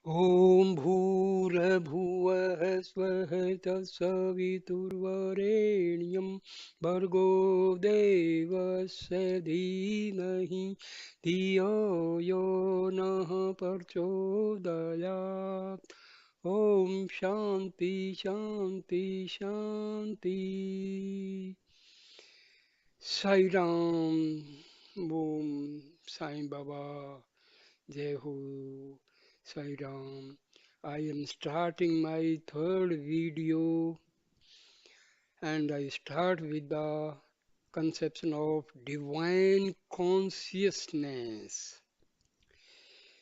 ॐ भूर्भुवः स्वः तत्सवितुर्वरेण्यं भर्गो देवस्य धीमहि धियो यो नः प्रचोदयात् ॐ शान्ति शान्ति शान्ति Sai Ram, Om Sai Baba, Jai Ho, Sai Ram. I am starting my third video and I start with the conception of divine consciousness.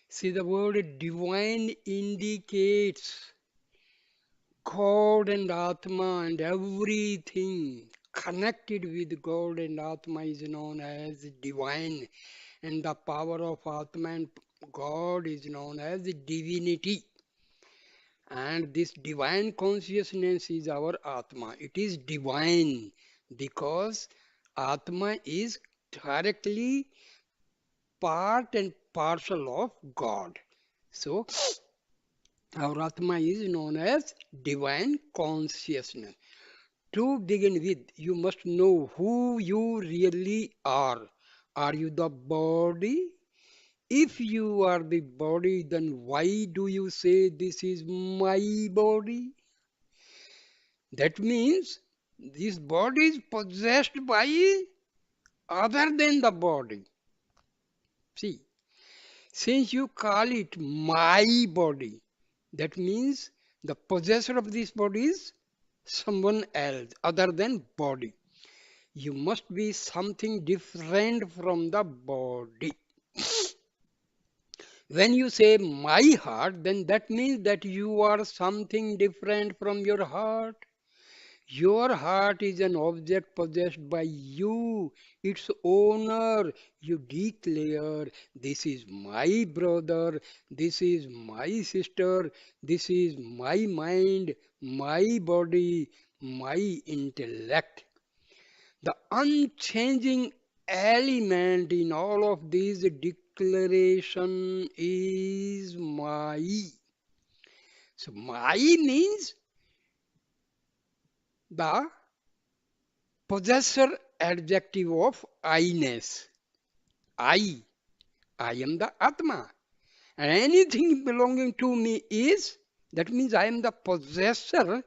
See, the word divine indicates God and Atma and everything connected with God and Atma is known as divine, and the power of Atma and God is known as divinity. And this divine consciousness is our Atma. It is divine because Atma is directly part and parcel of God. So, our Atma is known as divine consciousness. To begin with, you must know who you really are. Are you the body? If you are the body, then why do you say this is my body? That means this body is possessed by other than the body. See, since you call it my body, that means the possessor of this body is someone else other than body. You must be something different from the body. When you say my heart, then that means that you are something different from your heart. Your heart is an object possessed by you, its owner. You declare, this is my brother, this is my sister, this is my mind, my body, my intellect. The unchanging element in all of these declaration is my. So my means the possessor adjective of I-ness. I. I am the Atma. And anything belonging to me is, that means I am the possessor,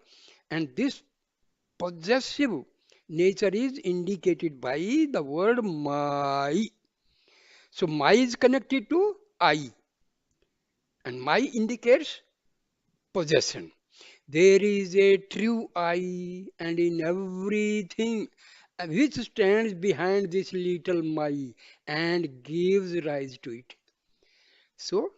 and this possessive nature is indicated by the word my. So my is connected to I, and my indicates possession. There is a true I, and in everything which stands behind this little my and gives rise to it. So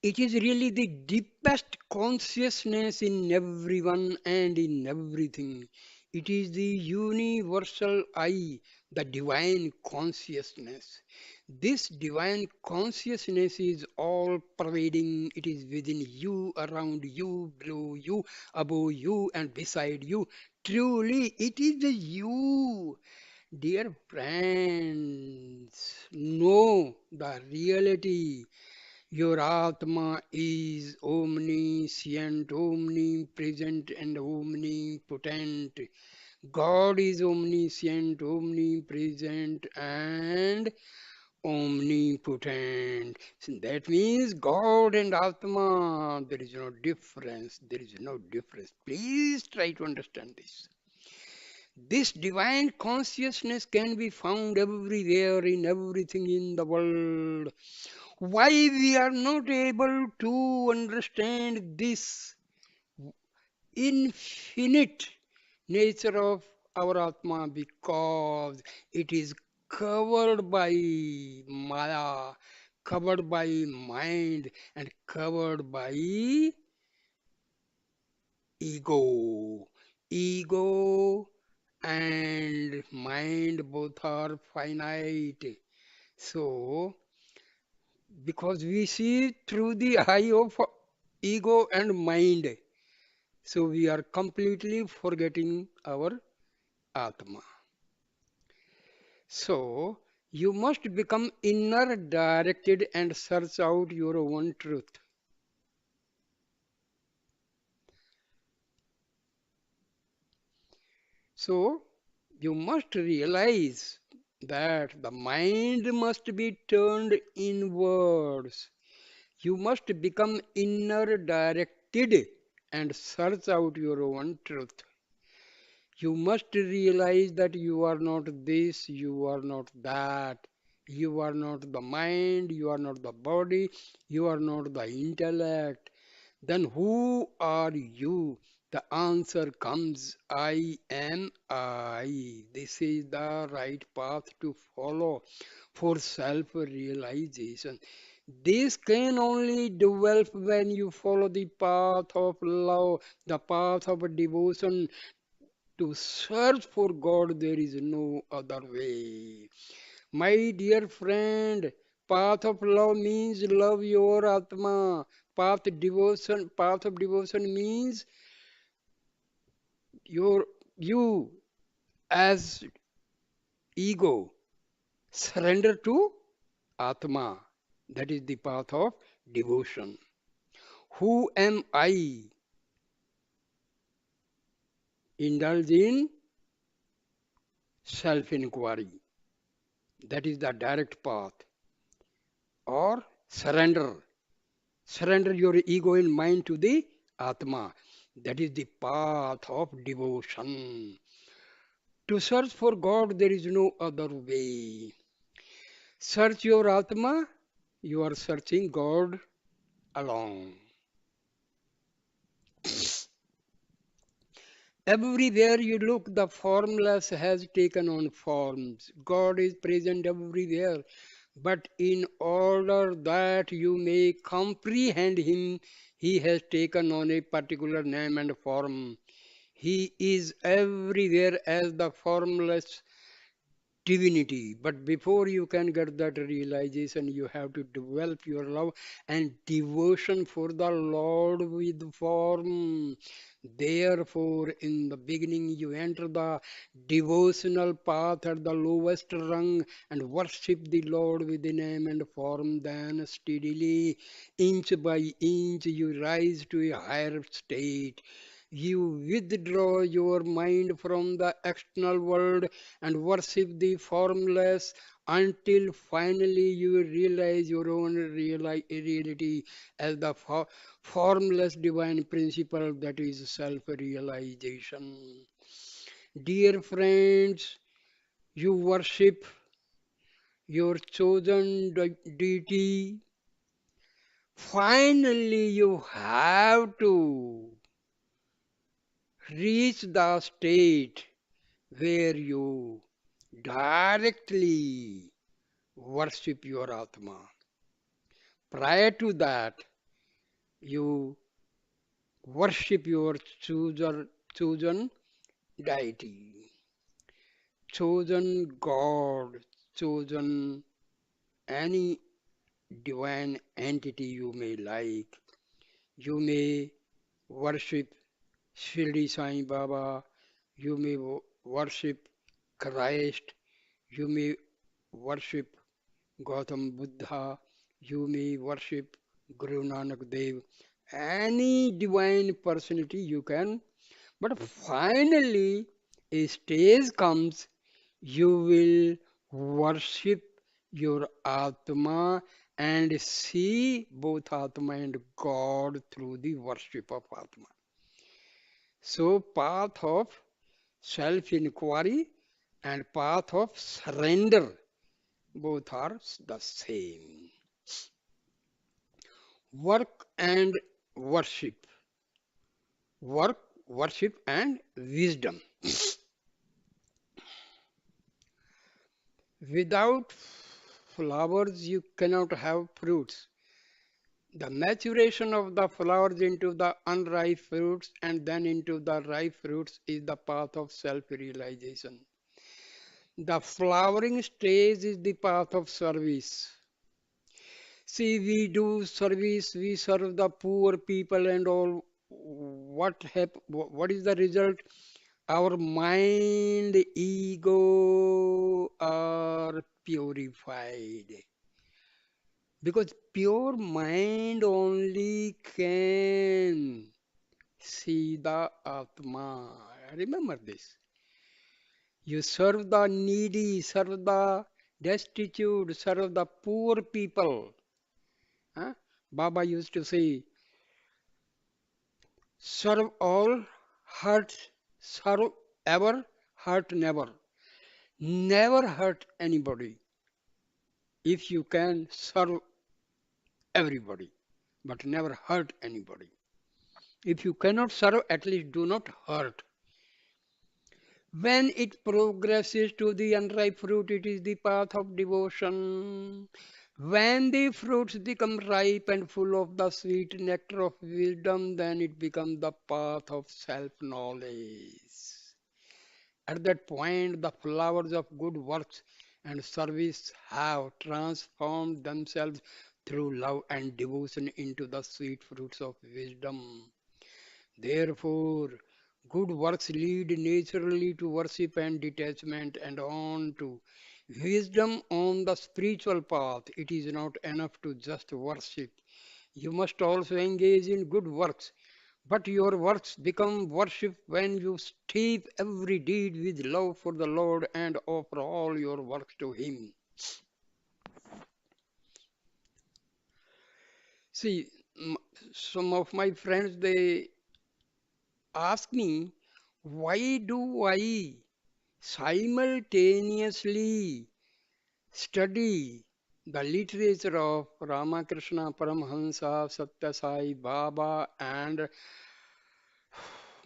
it is really the deepest consciousness in everyone and in everything. It is the universal I, the divine consciousness. This divine consciousness is all pervading. It is within you, around you, below you, above you, and beside you. Truly, it is you. Dear friends, know the reality. Your Atma is omniscient, omnipresent, and omnipotent. God is omniscient, omnipresent, and omnipotent. So that means God and Atma, there is no difference. There is no difference. Please try to understand this. This divine consciousness can be found everywhere in everything in the world. Why we are not able to understand this infinite nature of our Atma? Because it is covered by Maya, covered by mind, and covered by ego. Ego and mind both are finite. So, because we see through the eye of ego and mind, so we are completely forgetting our Atma. So, You must become inner directed and search out your own truth. So, you must realize that the mind must be turned inwards. You must become inner directed and search out your own truth. You must realize that you are not this, you are not that. You are not the mind, you are not the body, you are not the intellect. Then who are you? The answer comes I am I. This is the right path to follow for self realization. This can only develop when you follow the path of love, the path of devotion. To search for God, there is no other way. My dear friend, path of love means love your Atma. Path of devotion means your you as ego. Surrender to Atma. That is the path of devotion. Who am I? Indulge in self-inquiry. That is the direct path. Or surrender. Surrender your ego and mind to the Atma. That is the path of devotion. To search for God, there is no other way. Search your Atma, you are searching God alone. Everywhere you look, the formless has taken on forms. God is present everywhere. But in order that you may comprehend Him, He has taken on a particular name and form. He is everywhere as the formless divinity. But before you can get that realization, you have to develop your love and devotion for the Lord with form. Therefore, in the beginning, you enter the devotional path at the lowest rung and worship the Lord with the name and form. Then, steadily, inch by inch, you rise to a higher state. You withdraw your mind from the external world and worship the formless until finally you realize your own reality as the formless divine principle that is self realization. Dear friends, you worship your chosen deity. Finally, you have to reach the state where you directly worship your Atma. Prior to that, you worship your chosen deity, chosen God, chosen any divine entity you may like. You may worship Shirdi Sai Baba, you may worship Christ, you may worship Gautam Buddha, you may worship Guru Nanak Dev, any divine personality you can. But finally, a stage comes, you will worship your Atma and see both Atma and God through the worship of Atma. So, path of self-inquiry and path of surrender both are the same. Work and worship. Work, worship, and wisdom. Without flowers, you cannot have fruits. The maturation of the flowers into the unripe fruits and then into the ripe fruits is the path of self realization. The flowering stage is the path of service. See, we do service, we serve the poor people and all. What is the result? Our mind, ego are purified. Because pure mind only can see the Atma. Remember this. You serve the needy, serve the destitute, serve the poor people. Huh? Baba used to say, serve all, hurt, serve ever, hurt never. Never hurt anybody. If you can, serve everybody, but never hurt anybody. If you cannot serve, at least do not hurt. When it progresses to the unripe fruit, it is the path of devotion. When the fruits become ripe and full of the sweet nectar of wisdom, then it becomes the path of self-knowledge. At that point, the flowers of good works and service have transformed themselves through love and devotion into the sweet fruits of wisdom. Therefore, good works lead naturally to worship and detachment and on to wisdom on the spiritual path. It is not enough to just worship. You must also engage in good works. But your works become worship when you steep every deed with love for the Lord and offer all your works to Him. See, some of my friends they ask me, why do I simultaneously study the literature of Ramakrishna Paramhansa, Sathya Sai, Baba, and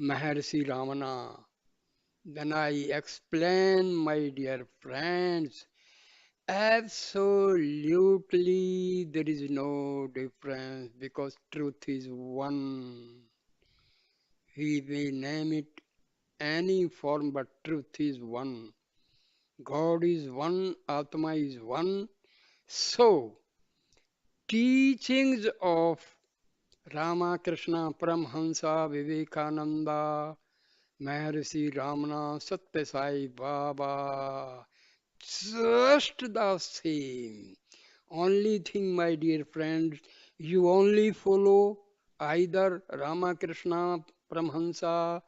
Maharshi Ramana? Then I explain, my dear friends, absolutely there is no difference because truth is one. We may name it any form, but truth is one. God is one, Atma is one. So, teachings of Ramakrishna, Paramhansa, Vivekananda, Maharishi Ramana, Sathya Sai Baba, just the same. Only thing, my dear friends, you only follow either Ramakrishna, Paramhansa,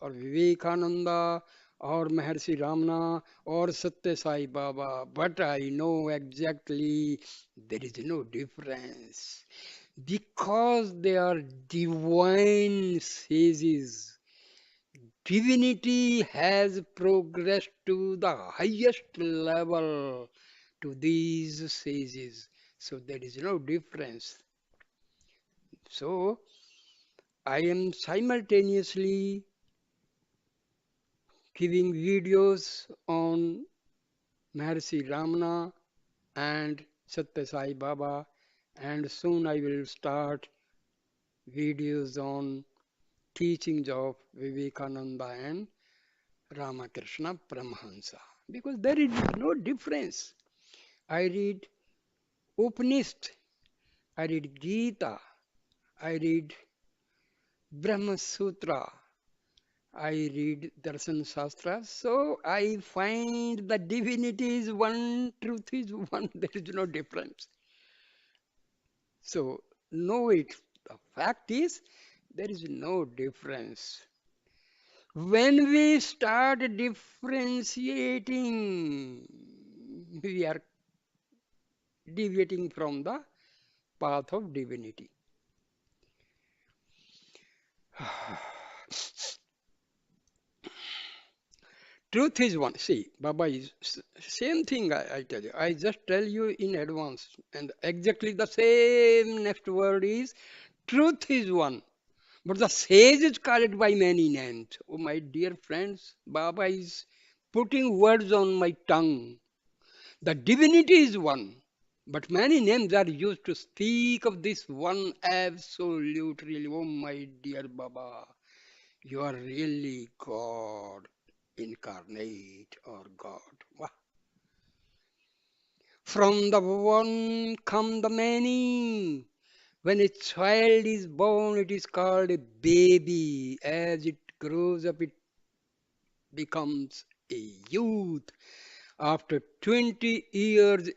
or Vivekananda, or Maharshi Ramana, or Sathya Sai Baba. But I know exactly there is no difference because they are divine sages. Divinity has progressed to the highest level to these sages. So there is no difference. So I am simultaneously giving videos on Maharshi Ramana and Sathya Sai Baba, and soon I will start videos on teachings of Vivekananda and Ramakrishna Paramhansa because there is no difference. I read Upanishad, I read Gita, I read Brahma Sutra, I read Darshan Shastra, so I find the divinity is one, truth is one, there is no difference. So, know it. The fact is, there is no difference. When we start differentiating, we are deviating from the path of divinity. Truth is one. See, Baba is same thing I tell you. I just tell you in advance. And exactly the same next word is truth is one. But the sage is called by many names. Oh, my dear friends, Baba is putting words on my tongue. The divinity is one. But many names are used to speak of this one absolute really. Oh, my dear Baba, you are really God incarnate or God. Wah. From the one come the many. When a child is born, it is called a baby. As it grows up, it becomes a youth. After 20 years,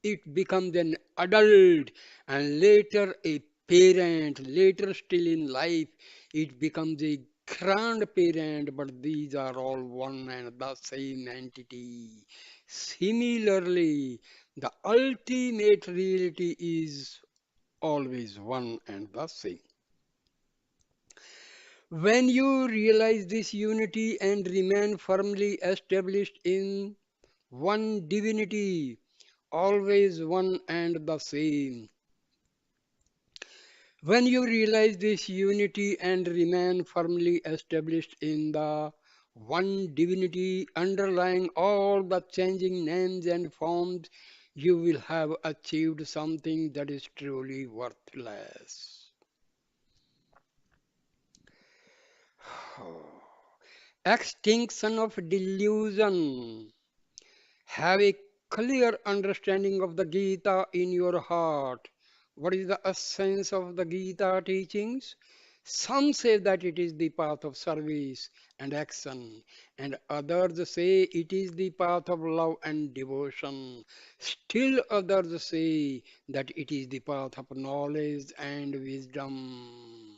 it becomes an adult and later a parent, later still in life, it becomes a grandparent, but these are all one and the same entity. Similarly, the ultimate reality is always one and the same. When you realize this unity and remain firmly established in one divinity, always one and the same. When you realize this unity and remain firmly established in the one divinity underlying all the changing names and forms, you will have achieved something that is truly worthless. Extinction of delusion. Have a clear understanding of the Gita in your heart. What is the essence of the Gita teachings? Some say that it is the path of service and action, and others say it is the path of love and devotion. Still others say that it is the path of knowledge and wisdom.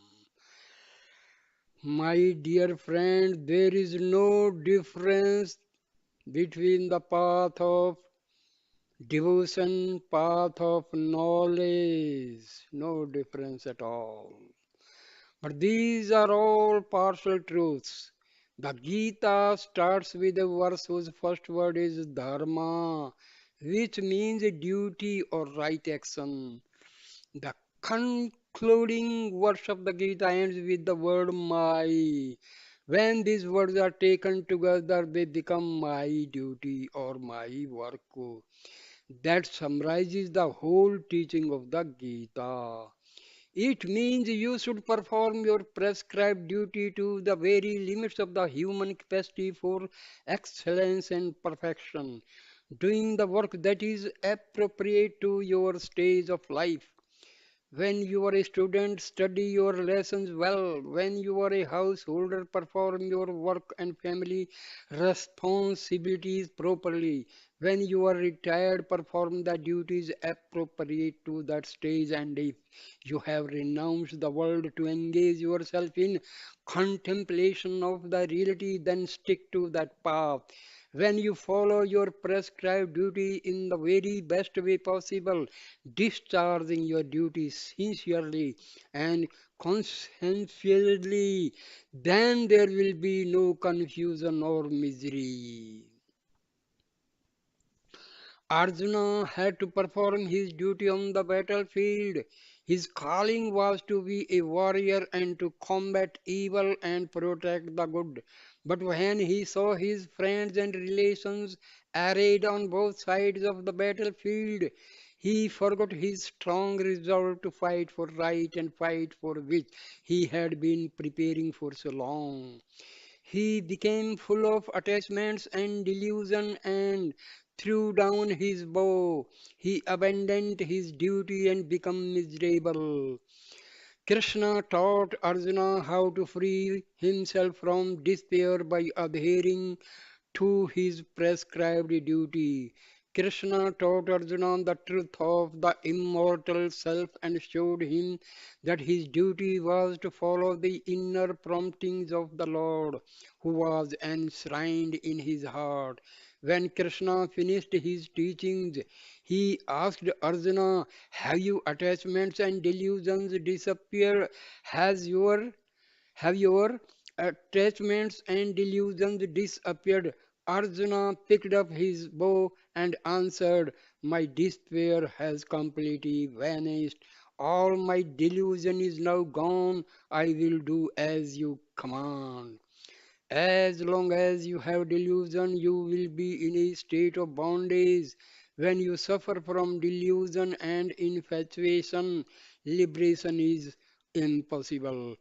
My dear friend, there is no difference between the path of devotion, path of knowledge, no difference at all. But these are all partial truths. The Gita starts with a verse whose first word is dharma, which means duty or right action. The concluding verse of the Gita ends with the word my. When these words are taken together, they become my duty or my work. That summarizes the whole teaching of the Gita. It means you should perform your prescribed duty to the very limits of the human capacity for excellence and perfection, doing the work that is appropriate to your stage of life. When you are a student, study your lessons well. When you are a householder, perform your work and family responsibilities properly. When you are retired, perform the duties appropriate to that stage. And if you have renounced the world to engage yourself in contemplation of the reality, then stick to that path. When you follow your prescribed duty in the very best way possible, discharging your duties sincerely and conscientiously, then there will be no confusion or misery. Arjuna had to perform his duty on the battlefield. His calling was to be a warrior and to combat evil and protect the good. But when he saw his friends and relations arrayed on both sides of the battlefield, he forgot his strong resolve to fight for right and fight for which he had been preparing for so long. He became full of attachments and delusion and threw down his bow. He abandoned his duty and became miserable. Krishna taught Arjuna how to free himself from despair by adhering to his prescribed duty. Krishna taught Arjuna the truth of the immortal self and showed him that his duty was to follow the inner promptings of the Lord, who was enshrined in his heart. When Krishna finished his teachings, he asked Arjuna, have your attachments and delusions disappeared? Has your have your attachments and delusions disappeared? Arjuna picked up his bow and answered, my despair has completely vanished. All my delusion is now gone. I will do as you command. As long as you have delusion, you will be in a state of bondage. When you suffer from delusion and infatuation, liberation is impossible.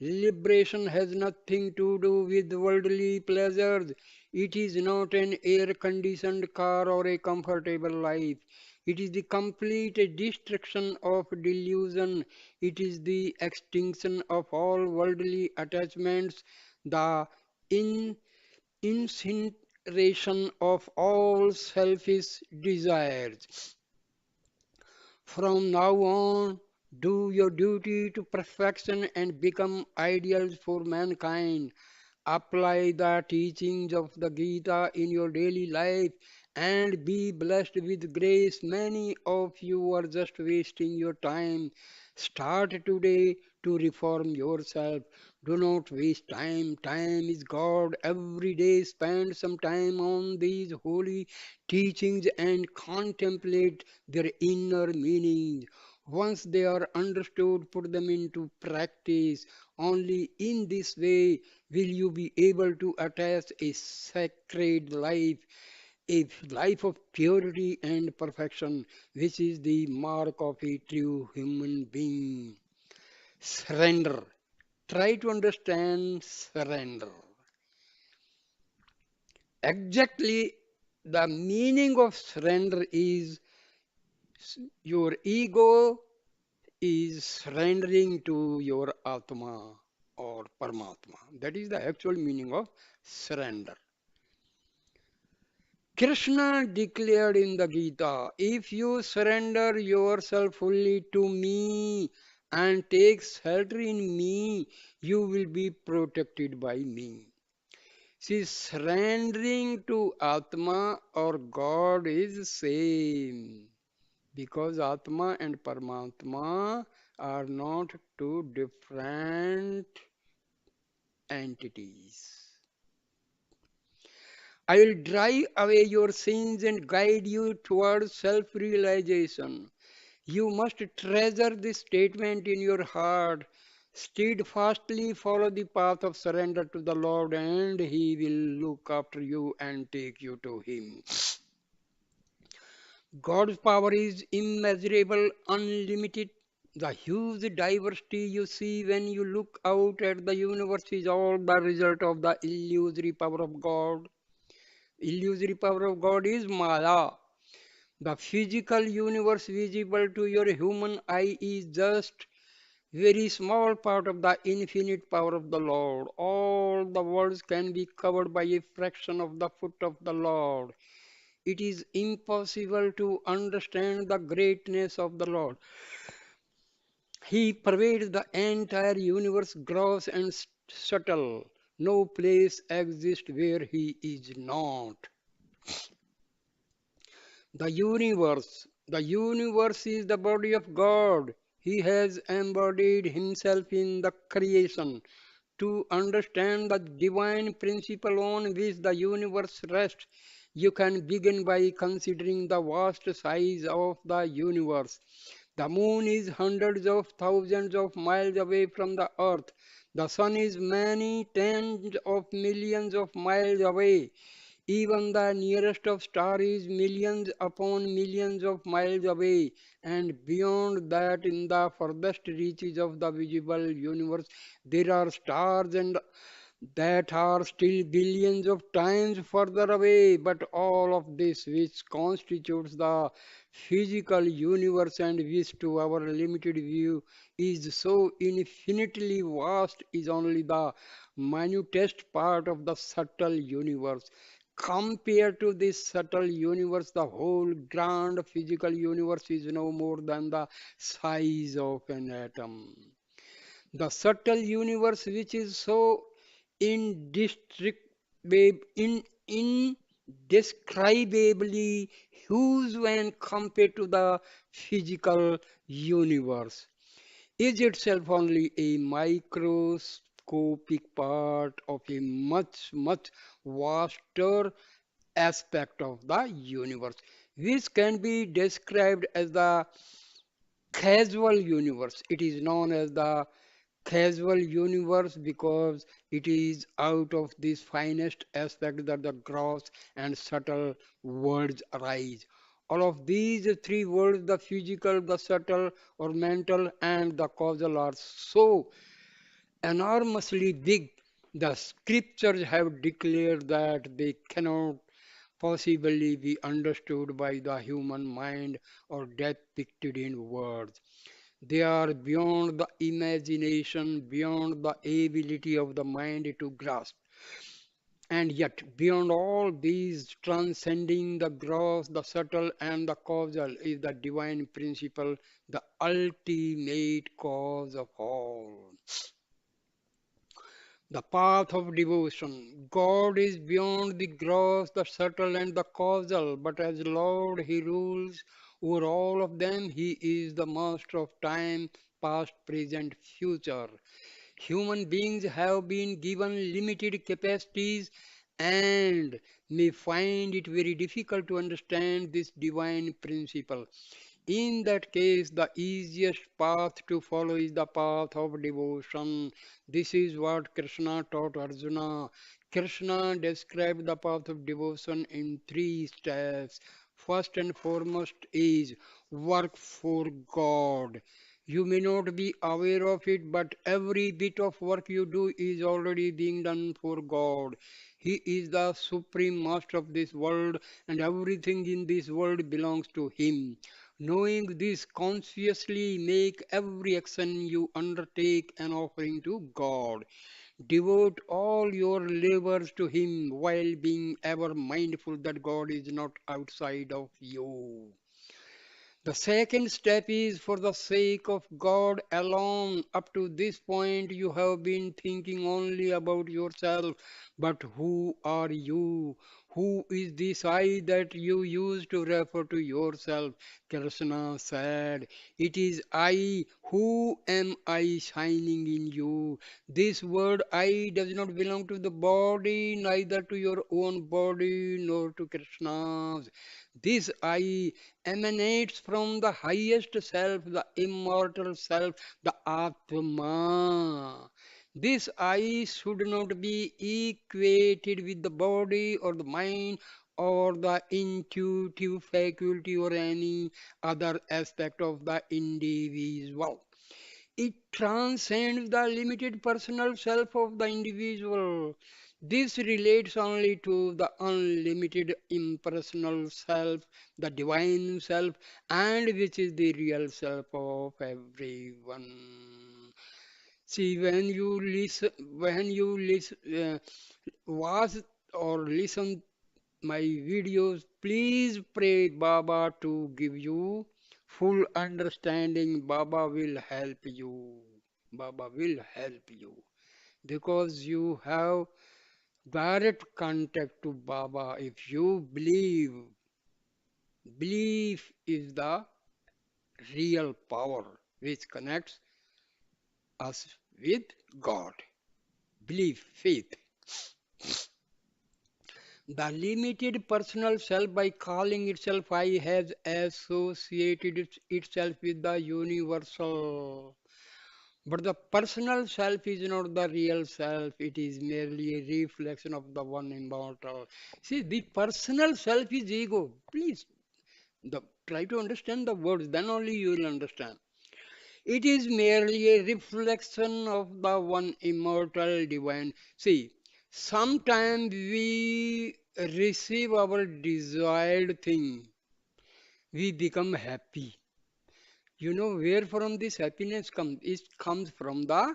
Liberation has nothing to do with worldly pleasures. It is not an air conditioned car or a comfortable life. It is the complete destruction of delusion. It is the extinction of all worldly attachments, the in, liberation of all selfish desires. From now on, do your duty to perfection and become ideals for mankind. Apply the teachings of the Gita in your daily life and be blessed with grace. Many of you are just wasting your time. Start today to reform yourself. Do not waste time. Time is God. Every day spend some time on these holy teachings and contemplate their inner meanings. Once they are understood, put them into practice. Only in this way will you be able to attach a sacred life, a life of purity and perfection, which is the mark of a true human being. Surrender. Try to understand surrender. Exactly the meaning of surrender is your ego is surrendering to your Atma or Paramatma. That is the actual meaning of surrender. Krishna declared in the Gita, if you surrender yourself fully to me and take shelter in me, you will be protected by me. See, surrendering to Atma or God is same because Atma and Paramatma are not two different entities. I will drive away your sins and guide you towards self realization. You must treasure this statement in your heart. Steadfastly follow the path of surrender to the Lord, and He will look after you and take you to Him. God's power is immeasurable, unlimited. The huge diversity you see when you look out at the universe is all the result of the illusory power of God. Illusory power of God is Maya. The physical universe visible to your human eye is just very small part of the infinite power of the Lord. All the worlds can be covered by a fraction of the foot of the Lord. It is impossible to understand the greatness of the Lord. He pervades the entire universe, gross and subtle. No place exists where He is not. The universe is the body of God. He has embodied himself in the creation. To understand the divine principle on which the universe rests, you can begin by considering the vast size of the universe. The moon is hundreds of thousands of miles away from the earth. The sun is many tens of millions of miles away. Even the nearest of star is millions upon millions of miles away, and beyond that, in the furthest reaches of the visible universe, there are stars and that are still billions of times further away. But all of this, which constitutes the physical universe and which to our limited view is so infinitely vast, is only the minutest part of the subtle universe. Compared to this subtle universe, the whole grand physical universe is no more than the size of an atom. The subtle universe, which is so indescribable, indescribably huge when compared to the physical universe, is itself only a microscopic part of a much, much vaster aspect of the universe, which can be described as the casual universe. It is known as the casual universe because it is out of this finest aspect that the gross and subtle worlds arise. All of these three worlds, the physical, the subtle or mental, and the causal, are so enormously big. The scriptures have declared that they cannot possibly be understood by the human mind or depicted in words. They are beyond the imagination, beyond the ability of the mind to grasp. And yet, beyond all these, transcending the gross, the subtle, and the causal, is the divine principle, the ultimate cause of all. The path of devotion. God is beyond the gross, the subtle, and the causal, but as Lord, He rules over all of them. He is the master of time, past, present, future. Human beings have been given limited capacities and may find it very difficult to understand this divine principle. In that case, the easiest path to follow is the path of devotion. This is what Krishna taught Arjuna. Krishna described the path of devotion in three steps. First and foremost is work for God. You may not be aware of it, but every bit of work you do is already being done for God. He is the supreme master of this world, and everything in this world belongs to Him. Knowing this, consciously make every action you undertake an offering to God. Devote all your labors to Him while being ever mindful that God is not outside of you. The second step is for the sake of God alone. Up to this point, you have been thinking only about yourself. But who are you? Who is this I that you use to refer to yourself? Krishna said, it is I. Who am I shining in you? This word I does not belong to the body, neither to your own body nor to Krishna's. This I emanates from the highest self, the immortal self, the Atma. This I should not be equated with the body or the mind or the intuitive faculty or any other aspect of the individual. It transcends the limited personal self of the individual. This relates only to the unlimited impersonal self, the divine self, and which is the real self of everyone. See, when you watch or listen my videos, please pray Baba to give you full understanding. Baba will help you. Baba will help you because you have direct contact to Baba. If you believe, belief is the real power which connects us with God. Belief, faith. The limited personal self, by calling itself I, has associated itself with the universal. But the personal self is not the real self, it is merely a reflection of the one immortal. See, the personal self is ego. Please try to understand the words, then only you will understand. It is merely a reflection of the one immortal divine. See, sometimes we receive our desired thing, we become happy. You know where from this happiness comes? It comes from the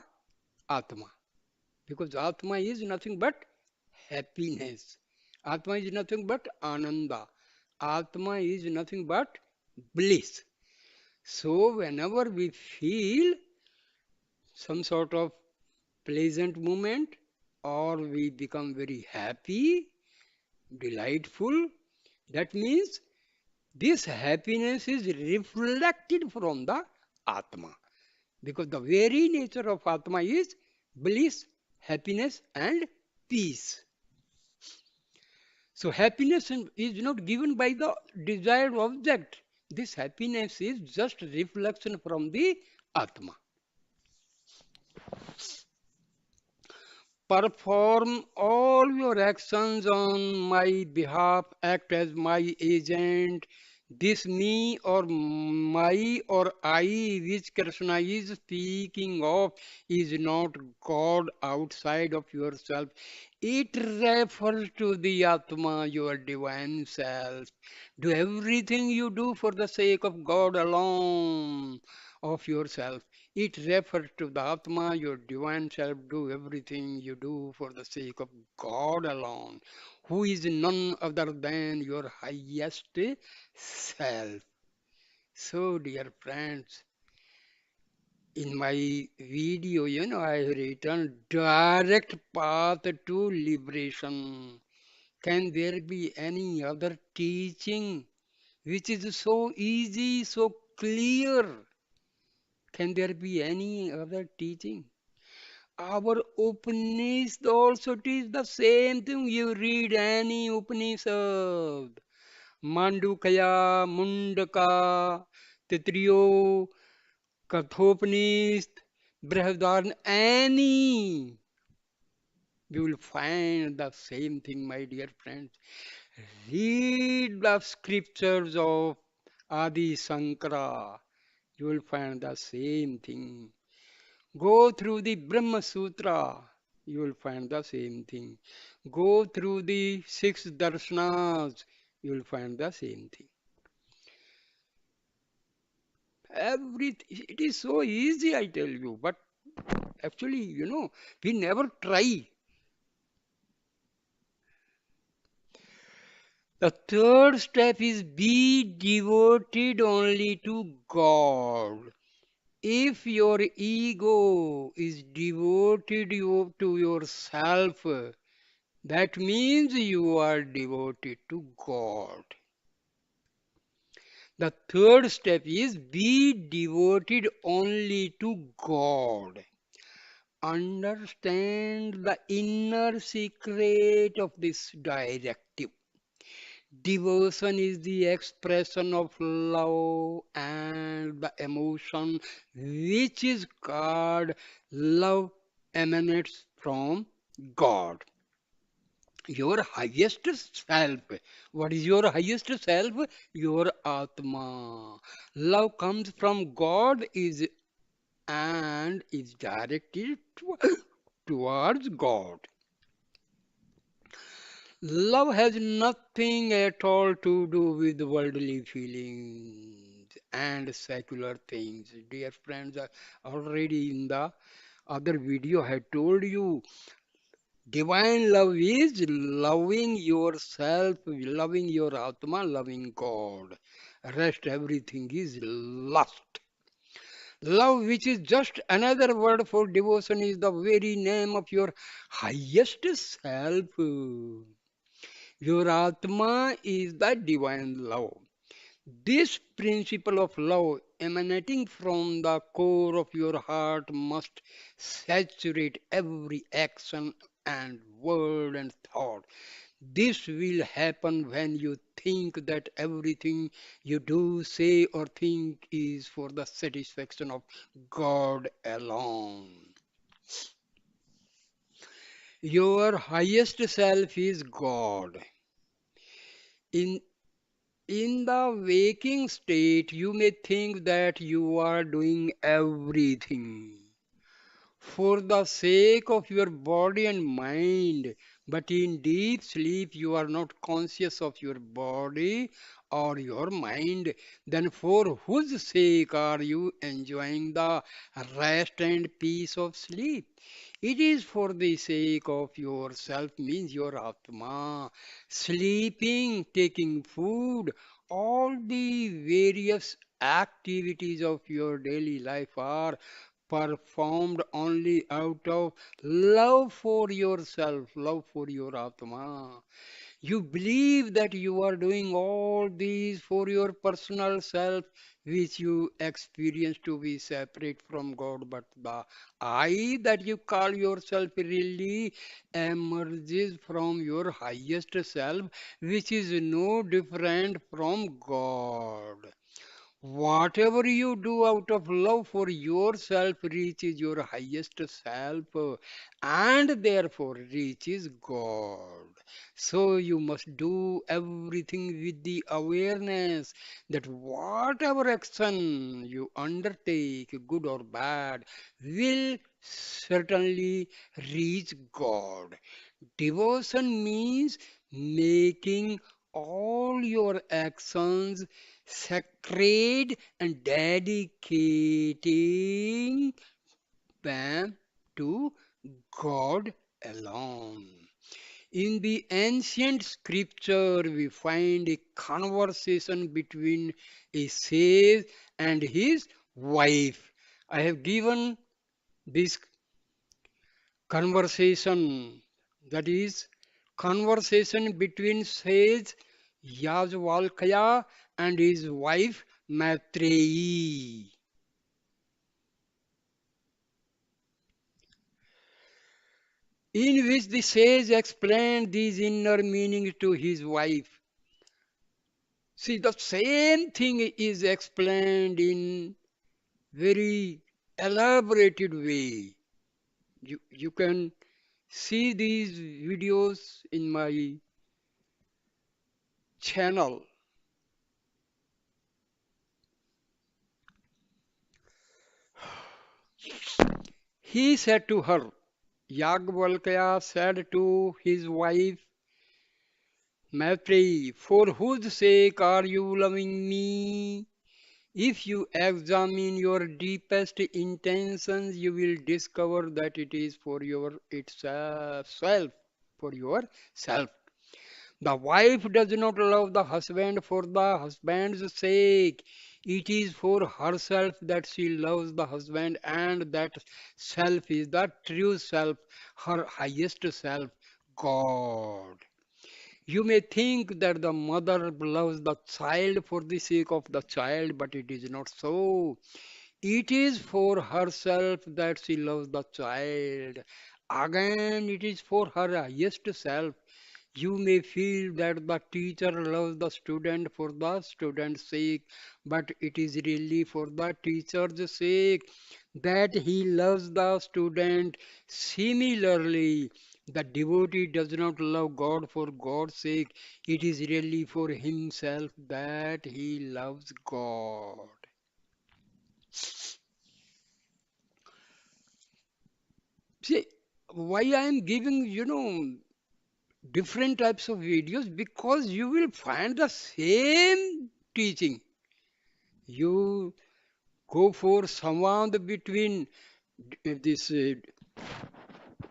Atma. Because Atma is nothing but happiness. Atma is nothing but Ananda. Atma is nothing but bliss. So whenever we feel some sort of pleasant moment or we become very happy, delightful, that means this happiness is reflected from the Atma. Because the very nature of Atma is bliss, happiness, and peace. So, happiness is not given by the desired object. This happiness is just reflection from the Atma. Perform all your actions on my behalf, act as my agent. This me or my or I, which Krishna is speaking of, is not God outside of yourself. It refers to the Atma, your divine self. Do everything you do for the sake of God alone, of yourself. It refers to the Atma, your divine self. Do everything you do for the sake of God alone, who is none other than your highest self. So, dear friends, in my video, I have written direct path to liberation. Can there be any other teaching which is so easy, so clear? Can there be any other teaching? Our Upanishad also teach the same thing. You read any Upanishad, Mandukya, Mundaka, Titriyo, Kathopanishad, Brihadaranyaka, any, you will find the same thing, my dear friends. Read the scriptures of Adi Sankara. You will find the same thing. Go through the Brahma Sutra. You will find the same thing. Go through the six darshanas. You will find the same thing. It is so easy, I tell you. But actually, we never try. The third step is be devoted only to God. If your ego is devoted to yourself, that means you are devoted to God. The third step is be devoted only to God. Understand the inner secret of this directive. Devotion is the expression of love and the emotion which is God. Love emanates from God. Your highest self. What is your highest self? Your Atma. Love comes from God is and is directed towards God. Love has nothing at all to do with worldly feelings and secular things. Dear friends, already in the other video I had told you, divine love is loving yourself, loving your Atma, loving God. Rest everything is lust. Love, which is just another word for devotion, is the very name of your highest self. Your Atma is the divine love. This principle of love emanating from the core of your heart must saturate every action and word and thought. This will happen when you think that everything you do, say, or think is for the satisfaction of God alone. Your highest self is God. In In the waking state, you may think that you are doing everything for the sake of your body and mind, but in deep sleep, you are not conscious of your body or your mind. Then, for whose sake are you enjoying the rest and peace of sleep? It is for the sake of yourself, means your Atma. Sleeping, taking food, all the various activities of your daily life are performed only out of love for yourself, love for your Atma. You believe that you are doing all these for your personal self, which you experience to be separate from God, but the I that you call yourself really emerges from your highest self, which is no different from God. Whatever you do out of love for yourself reaches your highest self and therefore reaches God. So you must do everything with the awareness that whatever action you undertake, good or bad, will certainly reach God. Devotion means making all your actions sacred and dedicating them to God alone. In the ancient scripture, we find a conversation between a sage and his wife. I have given this conversation, that is, conversation between sage Yajvalkya and his wife Maitreyi, in which the sage explained these inner meanings to his wife. See, the same thing is explained in very elaborated way. You can see these videos in my channel. He said to her, Yagvalkya said to his wife Maitreyi, for whose sake are you loving me? If you examine your deepest intentions, you will discover that it is for your itself, for yourself. The wife does not love the husband for the husband's sake. It is for herself that she loves the husband, and that self is the true self, her highest self, God. You may think that the mother loves the child for the sake of the child, but it is not so. It is for herself that she loves the child. Again, it is for her highest self. You may feel that the teacher loves the student for the student's sake, but it is really for the teacher's sake that he loves the student. Similarly, the devotee does not love God for God's sake, it is really for himself that he loves God. See, why I am giving, different types of videos, because you will find the same teaching. You go for samvad between this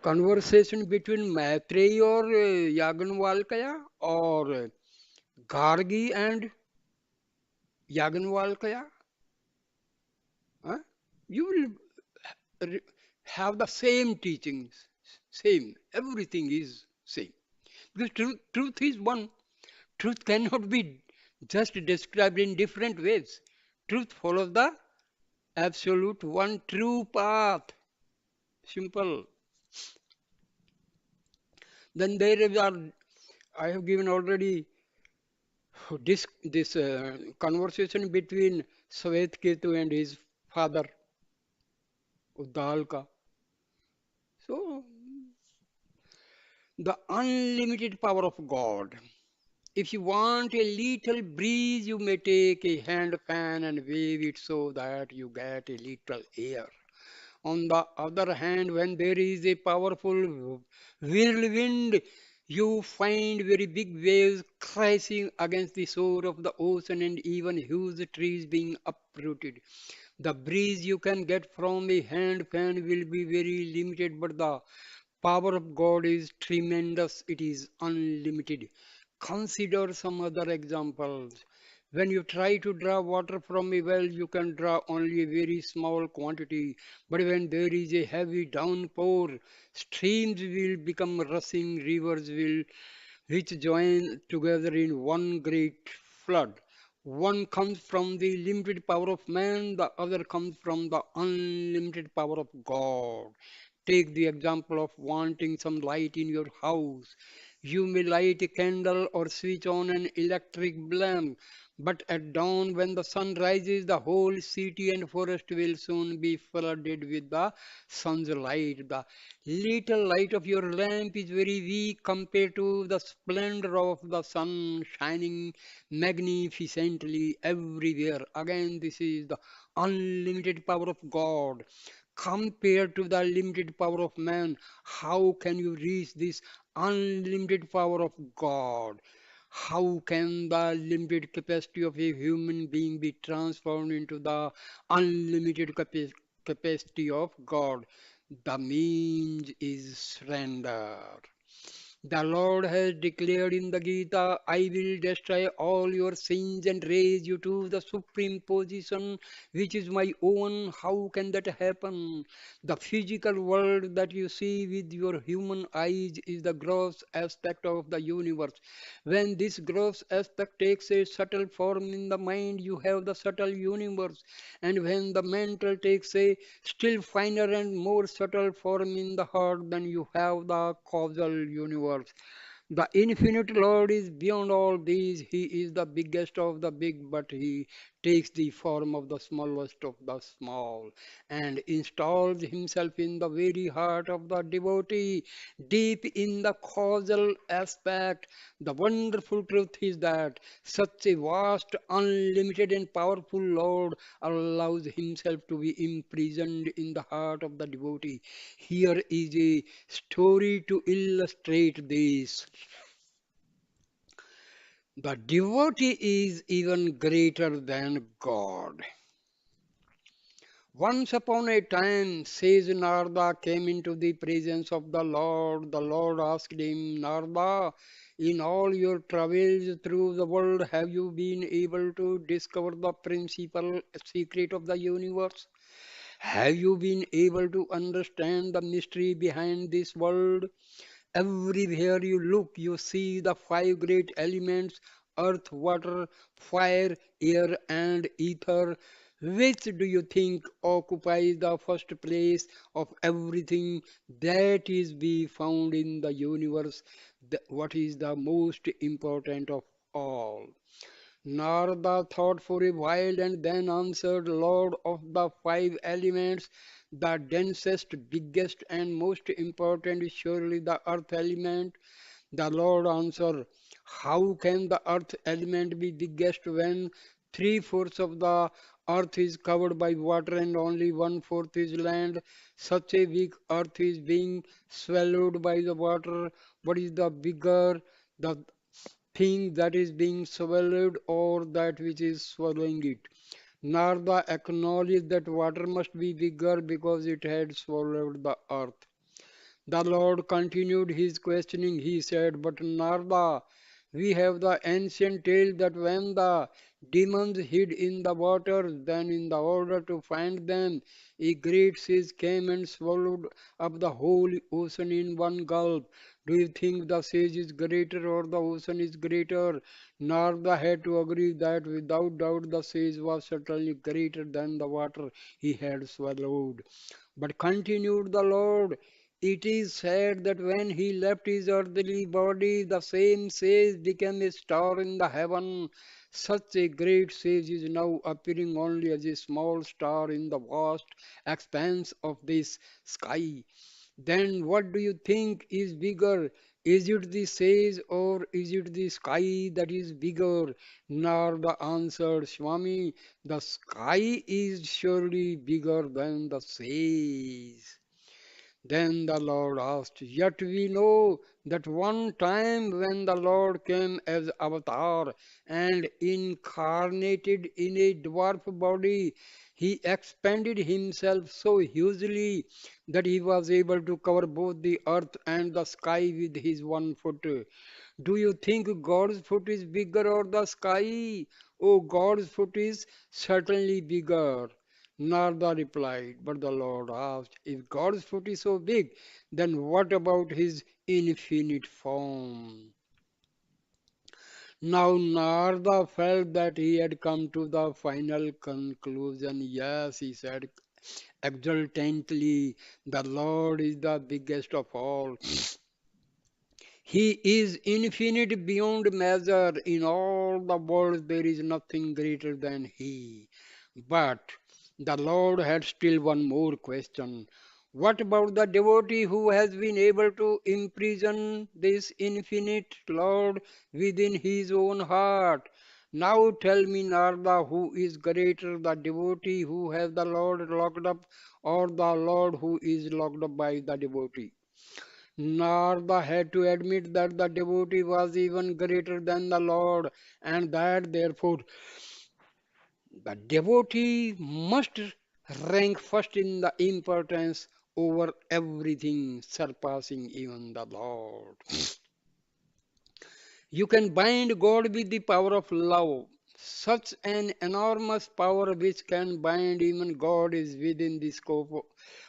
conversation between Maitreyi or Yagnvalkya, or Gargi and Yagnvalkya. Huh? You will have the same teachings, same. Everything is same. Because truth is one. Truth cannot be just described in different ways. Truth follows the absolute one true path. Simple. Then are, I have given already this conversation between Ketu and his father, Uddalka. So, the unlimited power of God. If you want a little breeze, you may take a hand fan and wave it so that you get a little air. On the other hand, when there is a powerful whirlwind, you find very big waves crashing against the shore of the ocean and even huge trees being uprooted. The breeze you can get from a hand fan will be very limited, but the power of God is tremendous, it is unlimited. Consider some other examples. When you try to draw water from a well, you can draw only a very small quantity. But when there is a heavy downpour, streams will become rushing, rivers will which join together in one great flood. One comes from the limited power of man, the other comes from the unlimited power of God. Take the example of wanting some light in your house. You may light a candle or switch on an electric lamp, but at dawn, when the sun rises, the whole city and forest will soon be flooded with the sun's light. The little light of your lamp is very weak compared to the splendor of the sun shining magnificently everywhere. Again, this is the unlimited power of God compared to the limited power of man. How can you reach this unlimited power of God? How can the limited capacity of a human being be transformed into the unlimited capacity of God? The means is surrender. The Lord has declared in the Gita, I will destroy all your sins and raise you to the supreme position which is my own. How can that happen? The physical world that you see with your human eyes is the gross aspect of the universe. When this gross aspect takes a subtle form in the mind, you have the subtle universe. And when the mental takes a still finer and more subtle form in the heart, then you have the causal universe. The infinite Lord is beyond all these. He is the biggest of the big, but He takes the form of the smallest of the small and installs Himself in the very heart of the devotee, deep in the causal aspect. The wonderful truth is that such a vast, unlimited, and powerful Lord allows Himself to be imprisoned in the heart of the devotee. Here is a story to illustrate this. The devotee is even greater than God. Once upon a time, says Narada came into the presence of the Lord. The Lord asked him, Narada, in all your travels through the world, have you been able to discover the principal secret of the universe? Have you been able to understand the mystery behind this world? Everywhere you look, you see the five great elements earth, water, fire, air, and ether. Which do you think occupies the first place of everything that is be found in the universe? What is the most important of all? Narada thought for a while and then answered, Lord of the five elements, the densest, biggest, and most important is surely the earth element. The Lord answered, how can the earth element be biggest when three-fourths of the earth is covered by water and only one-fourth is land? Such a big earth is being swallowed by the water. What is the bigger? The thing that is being swallowed or that which is swallowing it. Narada acknowledged that water must be bigger because it had swallowed the earth. The Lord continued his questioning. He said, But Narada, we have the ancient tale that when the demons hid in the waters, then in the order to find them, a great sea came and swallowed up the whole ocean in one gulp. Do you think the sage is greater or the ocean is greater? Narada had to agree that without doubt the sage was certainly greater than the water he had swallowed. But continued the Lord, it is said that when he left his earthly body, the same sage became a star in the heaven. Such a great sage is now appearing only as a small star in the vast expanse of this sky. Then what do you think is bigger? Is it the sage or is it the sky that is bigger? Narada answered, Swami, the sky is surely bigger than the sage. Then the Lord asked, Yet we know that one time when the Lord came as avatar and incarnated in a dwarf body, he expanded himself so hugely that he was able to cover both the earth and the sky with his 1 foot. Do you think God's foot is bigger or the sky? Oh, God's foot is certainly bigger. Narada replied, but the Lord asked, if God's foot is so big, then what about his infinite form? Now Narada felt that he had come to the final conclusion. Yes, he said exultantly, the Lord is the biggest of all. He is infinite beyond measure. In all the world, there is nothing greater than He. But the Lord had still one more question. What about the devotee who has been able to imprison this infinite Lord within his own heart? Now tell me, Narada, who is greater, the devotee who has the Lord locked up, or the Lord who is locked up by the devotee? Narada had to admit that the devotee was even greater than the Lord, and that therefore the devotee must rank first in the importance over everything, surpassing even the Lord. You can bind God with the power of love. Such an enormous power which can bind even God is within the scope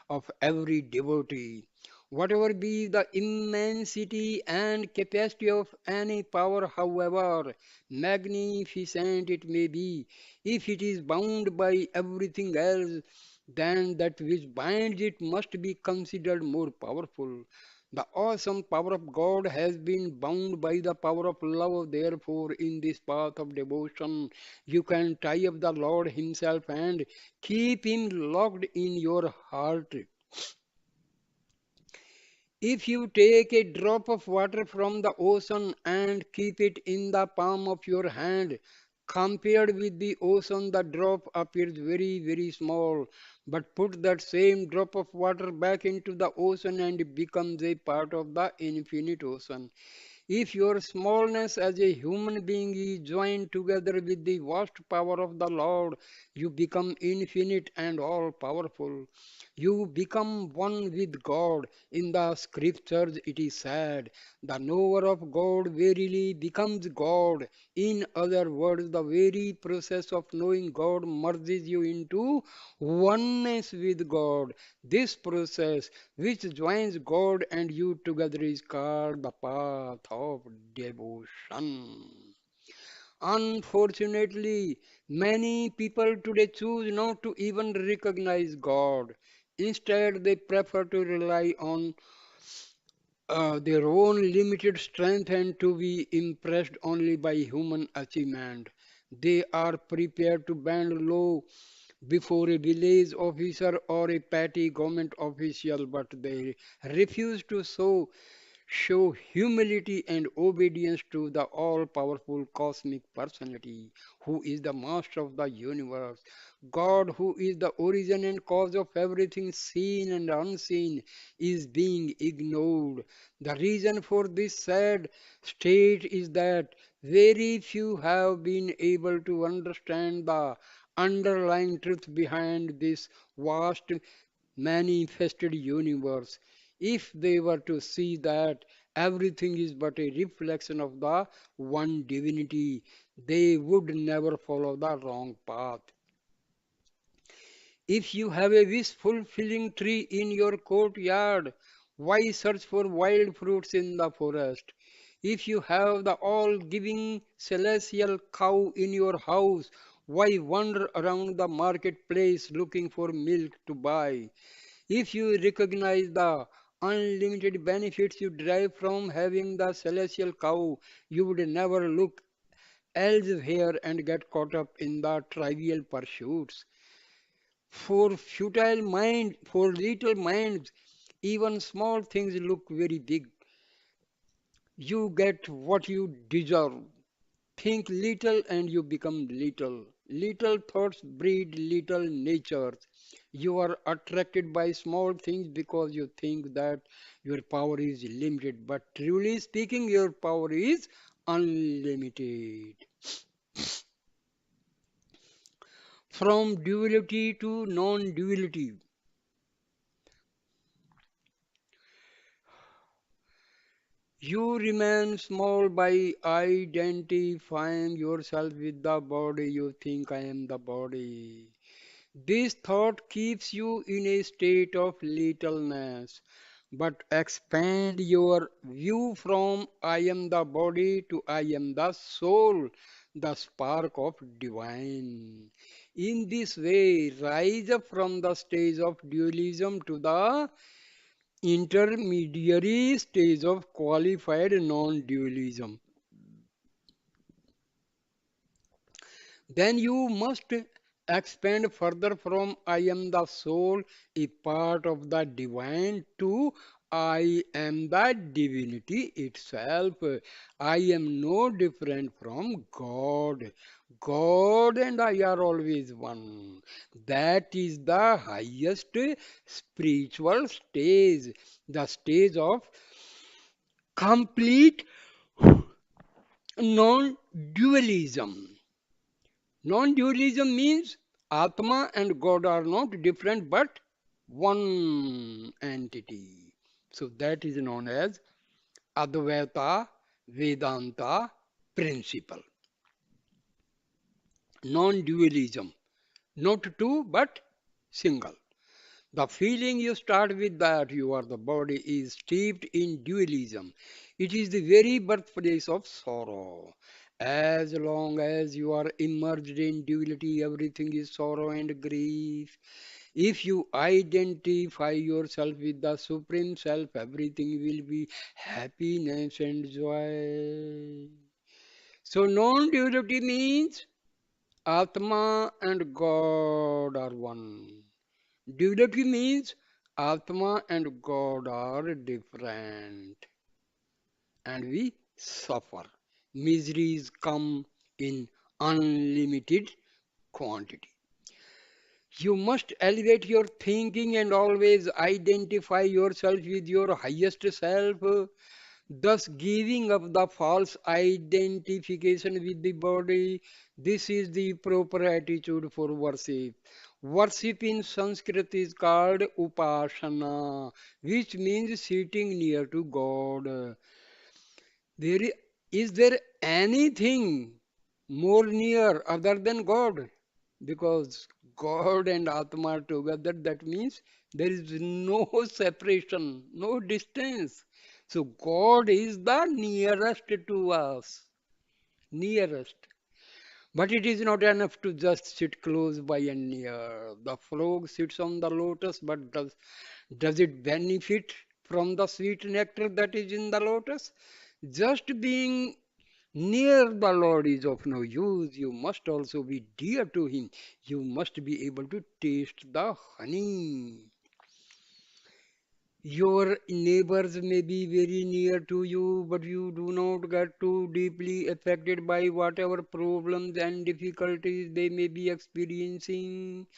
of every devotee. Whatever be the immensity and capacity of any power, however magnificent it may be, if it is bound by everything else, then that which binds it must be considered more powerful. The awesome power of God has been bound by the power of love. Therefore, in this path of devotion, you can tie up the Lord Himself and keep Him locked in your heart. If you take a drop of water from the ocean and keep it in the palm of your hand, compared with the ocean, the drop appears very, very small. But put that same drop of water back into the ocean and it becomes a part of the infinite ocean. If your smallness as a human being is joined together with the vast power of the Lord, you become infinite and all powerful. You become one with God. In the scriptures it is said, the knower of God verily becomes God. In other words, the very process of knowing God merges you into oneness with God. This process, which joins God and you together, is called the path of devotion. Unfortunately, many people today choose not to even recognize God. Instead, they prefer to rely on their own limited strength and to be impressed only by human achievement. They are prepared to bend low before a village officer or a petty government official, but they refuse to show humility and obedience to the all powerful cosmic personality who is the master of the universe. God, who is the origin and cause of everything seen and unseen, is being ignored. The reason for this sad state is that very few have been able to understand the underlying truth behind this vast manifested universe. If they were to see that everything is but a reflection of the one divinity, they would never follow the wrong path. If you have a wish fulfilling tree in your courtyard, why search for wild fruits in the forest? If you have the all giving celestial cow in your house, why wander around the marketplace looking for milk to buy? If you recognize the unlimited benefits you derive from having the celestial cow, you would never look elsewhere and get caught up in the trivial pursuits. For little minds, even small things look very big. You get what you deserve. Think little and you become little. Little thoughts breed little natures. You are attracted by small things because you think that your power is limited. But truly speaking, your power is unlimited. From duality to non duality, you remain small by identifying yourself with the body. You think I am the body. This thought keeps you in a state of littleness, but expand your view from I am the body to I am the soul, the spark of divine. In this way, rise up from the stage of dualism to the intermediary stage of qualified non-dualism. Then you must expand further from I am the soul, a part of the divine, to I am the divinity itself. I am no different from God. God and I are always one. That is the highest spiritual stage, the stage of complete non-dualism. Non-dualism means Atma and God are not different but one entity. So that is known as Advaita Vedanta principle. Non-dualism. Not two but single. The feeling you start with that you are the body is steeped in dualism. It is the very birthplace of sorrow. As long as you are immersed in duality, everything is sorrow and grief. If you identify yourself with the Supreme Self, everything will be happiness and joy. So, non duality means Atma and God are one. Duality means Atma and God are different and we suffer. Miseries come in unlimited quantity. You must elevate your thinking and always identify yourself with your highest self, thus giving up the false identification with the body. This is the proper attitude for worship. Worship in Sanskrit is called upasana, which means sitting near to God. There is there anything more near other than God? Because God and Atma are together, that means there is no separation, no distance. So God is the nearest to us, nearest. But it is not enough to just sit close by and near. The frog sits on the lotus, but does it benefit from the sweet nectar that is in the lotus? Just being near the Lord is of no use. You must also be dear to Him. You must be able to taste the honey. Your neighbors may be very near to you, but you do not get too deeply affected by whatever problems and difficulties they may be experiencing.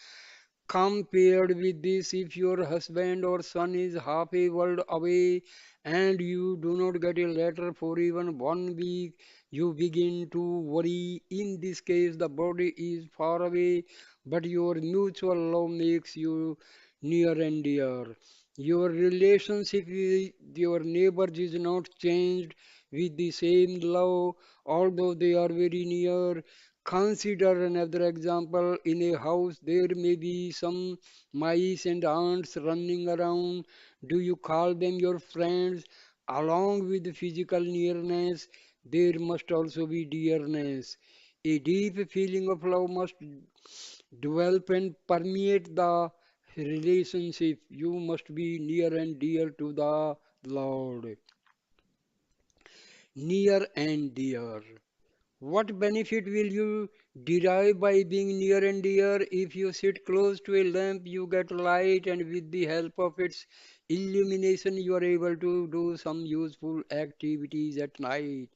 Compared with this, if your husband or son is half a world away and you do not get a letter for even 1 week, you begin to worry. In this case, the body is far away, but your mutual love makes you near and dear. Your relationship with your neighbors is not changed with the same love, although they are very near. Consider another example. In a house, there may be some mice and ants running around. Do you call them your friends? Along with physical nearness, there must also be dearness. A deep feeling of love must develop and permeate the relationship. You must be near and dear to the Lord. Near and dear. What benefit will you derive by being near and dear? If you sit close to a lamp, you get light, and with the help of its illumination, you are able to do some useful activities at night.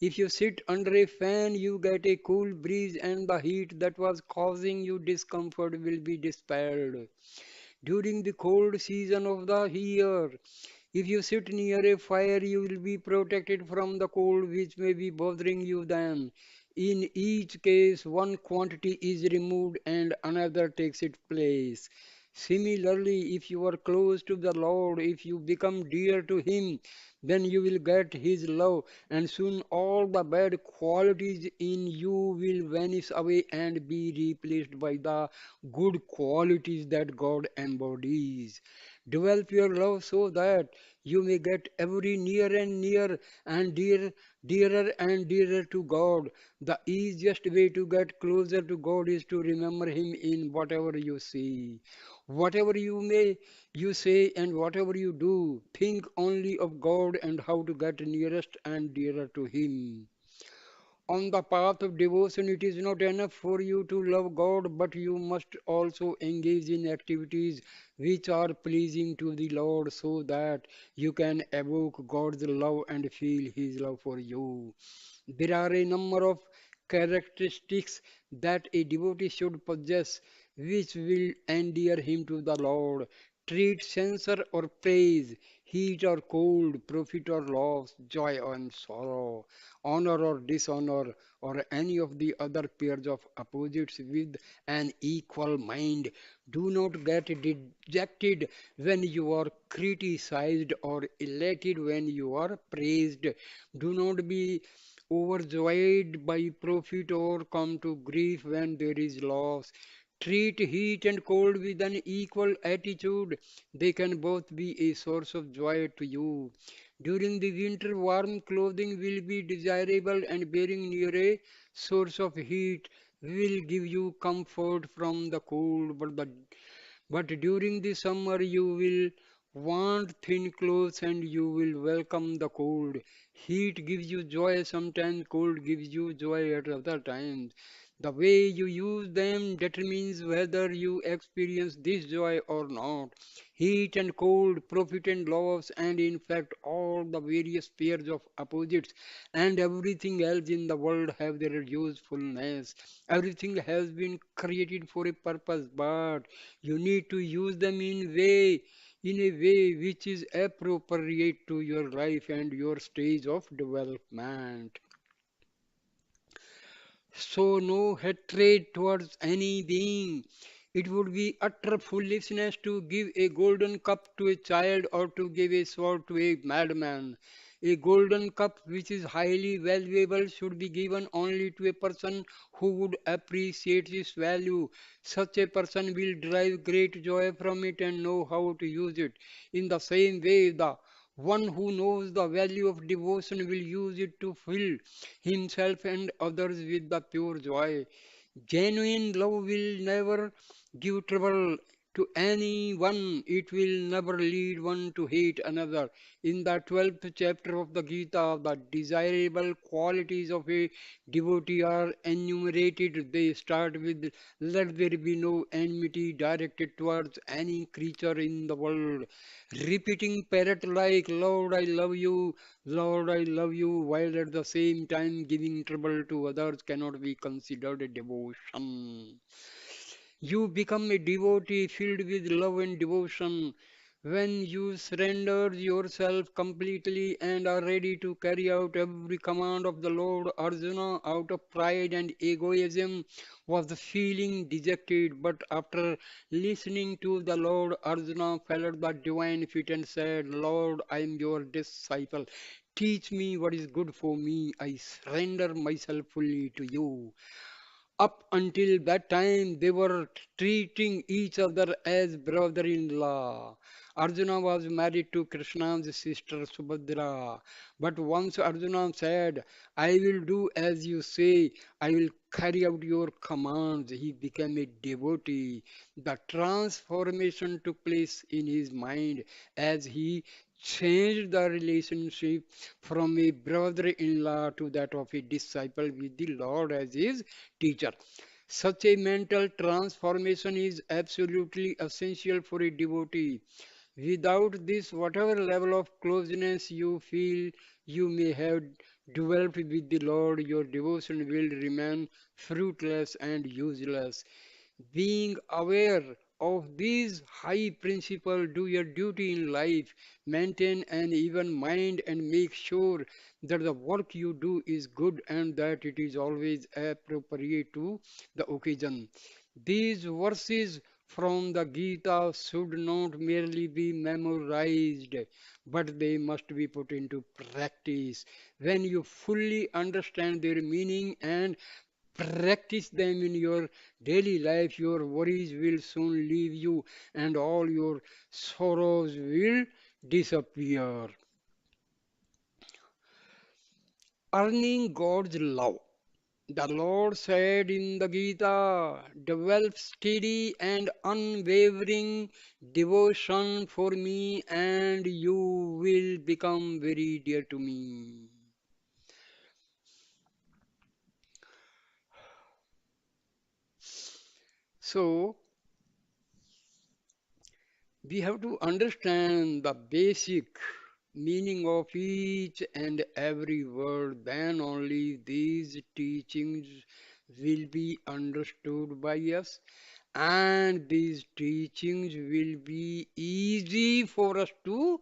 If you sit under a fan, you get a cool breeze, and the heat that was causing you discomfort will be dispelled. During the cold season of the year, if you sit near a fire, you will be protected from the cold which may be bothering you then. In each case, one quantity is removed and another takes its place. Similarly, if you are close to the Lord, if you become dear to Him, then you will get His love, and soon all the bad qualities in you will vanish away and be replaced by the good qualities that God embodies. Develop your love so that you may get every near and near and dearer and dearer to God. The easiest way to get closer to God is to remember Him in whatever you see. Whatever you say and whatever you do, think only of God and how to get nearest and dearer to Him. On the path of devotion, it is not enough for you to love God, but you must also engage in activities which are pleasing to the Lord so that you can evoke God's love and feel His love for you. There are a number of characteristics that a devotee should possess, which will endear him to the Lord. Treat censure or praise, heat or cold, profit or loss, joy and sorrow, honor or dishonor, or any of the other pairs of opposites with an equal mind. Do not get dejected when you are criticized or elated when you are praised. Do not be overjoyed by profit or come to grief when there is loss. Treat heat and cold with an equal attitude. They can both be a source of joy to you. During the winter, warm clothing will be desirable, and being near a source of heat will give you comfort from the cold. But during the summer, you will want thin clothes and you will welcome the cold. Heat gives you joy sometimes, cold gives you joy at other times. The way you use them determines whether you experience this joy or not. Heat and cold, profit and loss, and in fact, all the various pairs of opposites and everything else in the world have their usefulness. Everything has been created for a purpose, but you need to use them in a way which is appropriate to your life and your stage of development. So no hatred towards any being. It would be utter foolishness to give a golden cup to a child or to give a sword to a madman. A golden cup which is highly valuable should be given only to a person who would appreciate its value. Such a person will derive great joy from it and know how to use it. In the same way, the one who knows the value of devotion will use it to fill himself and others with the pure joy. Genuine love will never give trouble to anyone. It will never lead one to hate another. In the 12th chapter of the Gita, the desirable qualities of a devotee are enumerated. They start with, let there be no enmity directed towards any creature in the world. Repeating parrot like, Lord, I love you, Lord, I love you, while at the same time giving trouble to others cannot be considered a devotion. You become a devotee filled with love and devotion when you surrender yourself completely and are ready to carry out every command of the Lord. Arjuna, out of pride and egoism, was feeling dejected, but after listening to the Lord, Arjuna fell at the divine feet and said, Lord, I am your disciple. Teach me what is good for me. I surrender myself fully to you. Up until that time, they were treating each other as brother-in-law. Arjuna was married to Krishna's sister Subhadra. But once Arjuna said, I will do as you say, I will carry out your commands, he became a devotee. The transformation took place in his mind as he changed the relationship from a brother-in-law to that of a disciple with the Lord as his teacher. Such a mental transformation is absolutely essential for a devotee. Without this, whatever level of closeness you feel you may have developed with the Lord, your devotion will remain fruitless and useless. Being aware of these high principles, do your duty in life, maintain an even mind, and make sure that the work you do is good and that it is always appropriate to the occasion. These verses from the Gita should not merely be memorized, but they must be put into practice. When you fully understand their meaning and practice them in your daily life, your worries will soon leave you and all your sorrows will disappear. Earning God's love. The Lord said in the Gita, develop steady and unwavering devotion for me, and you will become very dear to me. So, we have to understand the basic. meaning of each and every word, then only these teachings will be understood by us, and these teachings will be easy for us to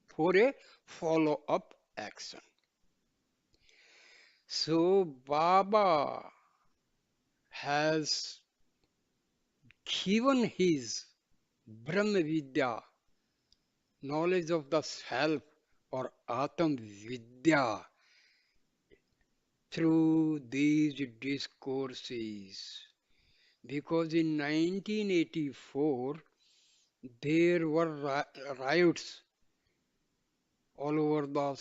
for a follow up action. So Baba has given his Brahma Vidya, knowledge of the self, or Atam Vidya, through these discourses. Because in 1984, there were riots all over the